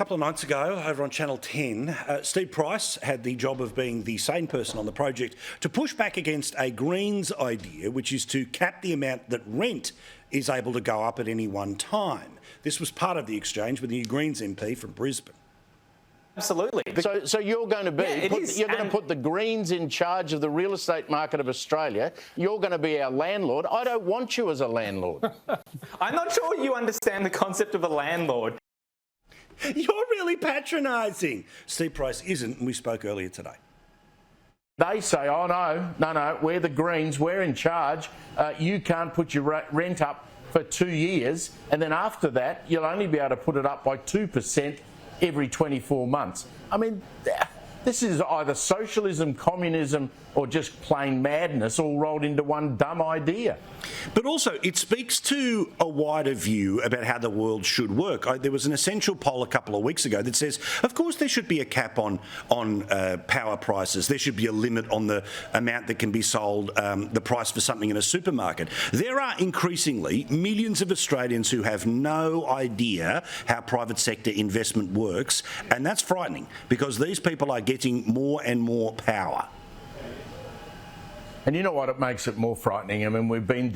couple of nights ago, over on Channel 10, Steve Price had the job of being the sane person on the project to push back against a Greens idea, which is to cap the amount that rent is able to go up at any one time. This was part of the exchange with the new Greens MP from Brisbane. Absolutely. So you're going to be, you're going to put the Greens in charge of the real estate market of Australia. You're going to be our landlord. I don't want you as a landlord. I'm not sure you understand the concept of a landlord. You're really patronising. Steve Price isn't, and we spoke earlier today. They say, oh, no, we're the Greens, we're in charge. You can't put your rent up for 2 years, and then after that, you'll only be able to put it up by 2% every 24 months. I mean, this is either socialism, communism, or just plain madness all rolled into one dumb idea. But also, it speaks to a wider view about how the world should work. There was an Essential poll a couple of weeks ago that says, of course, there should be a cap on power prices. There should be a limit on the amount that can be sold, the price for something in a supermarket. There are increasingly millions of Australians who have no idea how private sector investment works, and that's frightening because these people are getting more and more power. And you know what? It makes it more frightening. I mean, we've read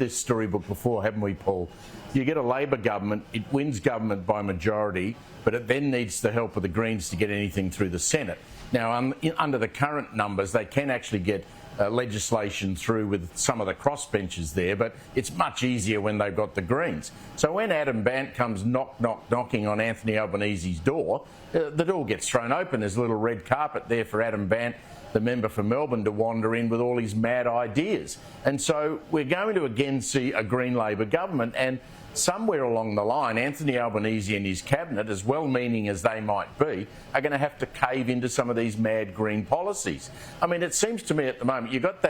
this storybook before, haven't we, Paul? You get a Labor government, it wins government by majority, but it then needs the help of the Greens to get anything through the Senate. Now, under the current numbers, they can actually get legislation through with some of the crossbenchers there, but it's much easier when they've got the Greens. So when Adam Bandt comes knocking on Anthony Albanese's door, the door gets thrown open. There's a little red carpet there for Adam Bandt, the member for Melbourne, to wander in with all his mad ideas. And so we're going to again see a Green Labor government, and somewhere along the line, Anthony Albanese and his cabinet, as well-meaning as they might be, are going to have to cave into some of these mad green policies. I mean, it seems to me at the moment, you've got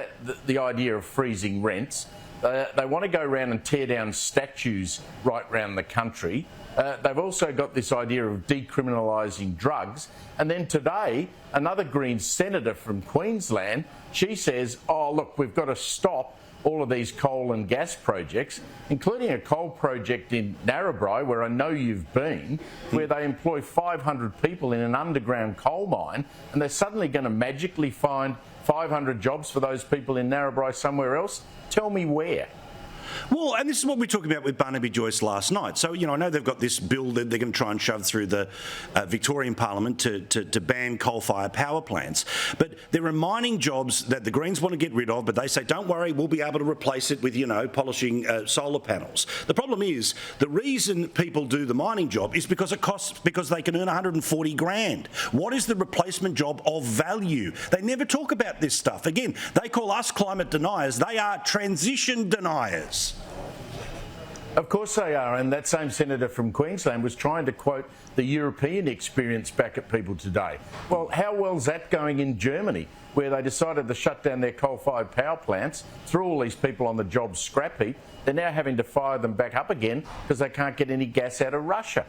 the idea of freezing rents. They want to go around and tear down statues right around the country. They've also got this idea of decriminalising drugs. And then today, another Green senator from Queensland, she says, oh, look, we've got to stop all of these coal and gas projects, including a coal project in Narrabri, where I know you've been, where they employ 500 people in an underground coal mine, and they're suddenly going to magically find 500 jobs for those people in Narrabri somewhere else. Tell me where. Well, and this is what we talked about with Barnaby Joyce last night. So, I know they've got this bill that they're going to try and shove through the Victorian Parliament to ban coal-fired power plants. But there are mining jobs that the Greens want to get rid of, but they say, don't worry, we'll be able to replace it with, polishing solar panels. The problem is, the reason people do the mining job is because they can earn 140 grand. What is the replacement job of value? They never talk about this stuff. Again, they call us climate deniers. They are transition deniers. Of course they are, and that same senator from Queensland was trying to quote the European experience back at people today. Well, how well's that going in Germany, where they decided to shut down their coal-fired power plants, threw all these people on the job scrap heap? They're now having to fire them back up again because they can't get any gas out of Russia.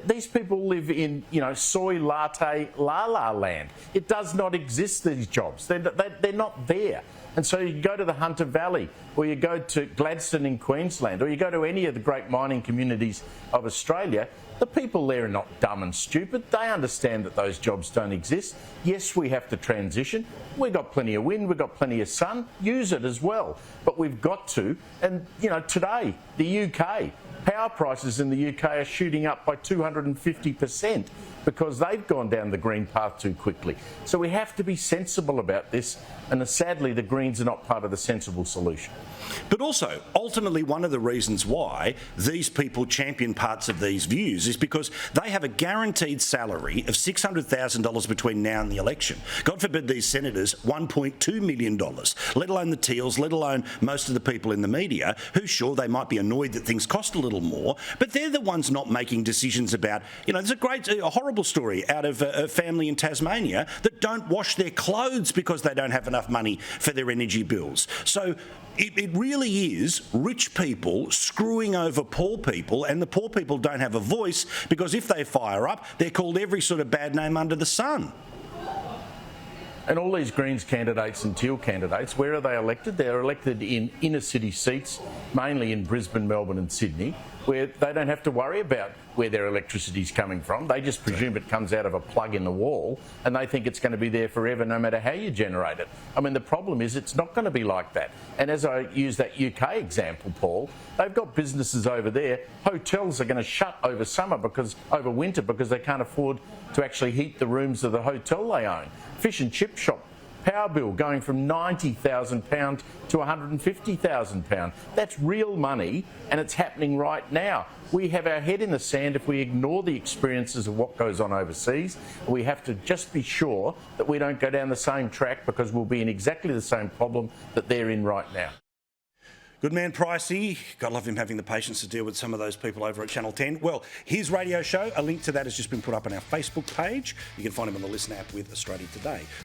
These people live in, soy latte la-la land. It does not exist, these jobs. They're not there. And so you go to the Hunter Valley, or you go to Gladstone in Queensland, or you go to any of the great mining communities of Australia, the people there are not dumb and stupid. They understand that those jobs don't exist. Yes, we have to transition. We've got plenty of wind, we've got plenty of sun. Use it as well. But we've got to. And, today, the UK, power prices in the UK are shooting up by 250% because they've gone down the green path too quickly. So we have to be sensible about this, and sadly the Greens are not part of the sensible solution. But also, ultimately, one of the reasons why these people champion parts of these views is because they have a guaranteed salary of $600,000 between now and the election. God forbid these senators $1.2 million, let alone the Teals, let alone most of the people in the media who, sure, they might be annoyed that things cost a little more, but they're the ones not making decisions about, there's a horrible story out of a family in Tasmania that don't wash their clothes because they don't have enough money for their energy bills. So it really is rich people screwing over poor people, and the poor people don't have a voice because if they fire up, they're called every sort of bad name under the sun. And all these Greens candidates and Teal candidates, where are they elected? They're elected in inner city seats, mainly in Brisbane, Melbourne and Sydney, where they don't have to worry about where their electricity's coming from. They just presume it comes out of a plug in the wall and they think it's going to be there forever no matter how you generate it. I mean, the problem is it's not going to be like that. And as I use that UK example, Paul, they've got businesses over there. Hotels are going to shut over winter because they can't afford to actually heat the rooms of the hotel they own. Fish and chip shop power bill going from £90,000 to £150,000. That's real money and it's happening right now. We have our head in the sand if we ignore the experiences of what goes on overseas. We have to just be sure that we don't go down the same track because we'll be in exactly the same problem that they're in right now. Good man, Pricey. God love him having the patience to deal with some of those people over at Channel 10. Well, his radio show, a link to that has just been put up on our Facebook page. You can find him on the Listen app with Australia Today.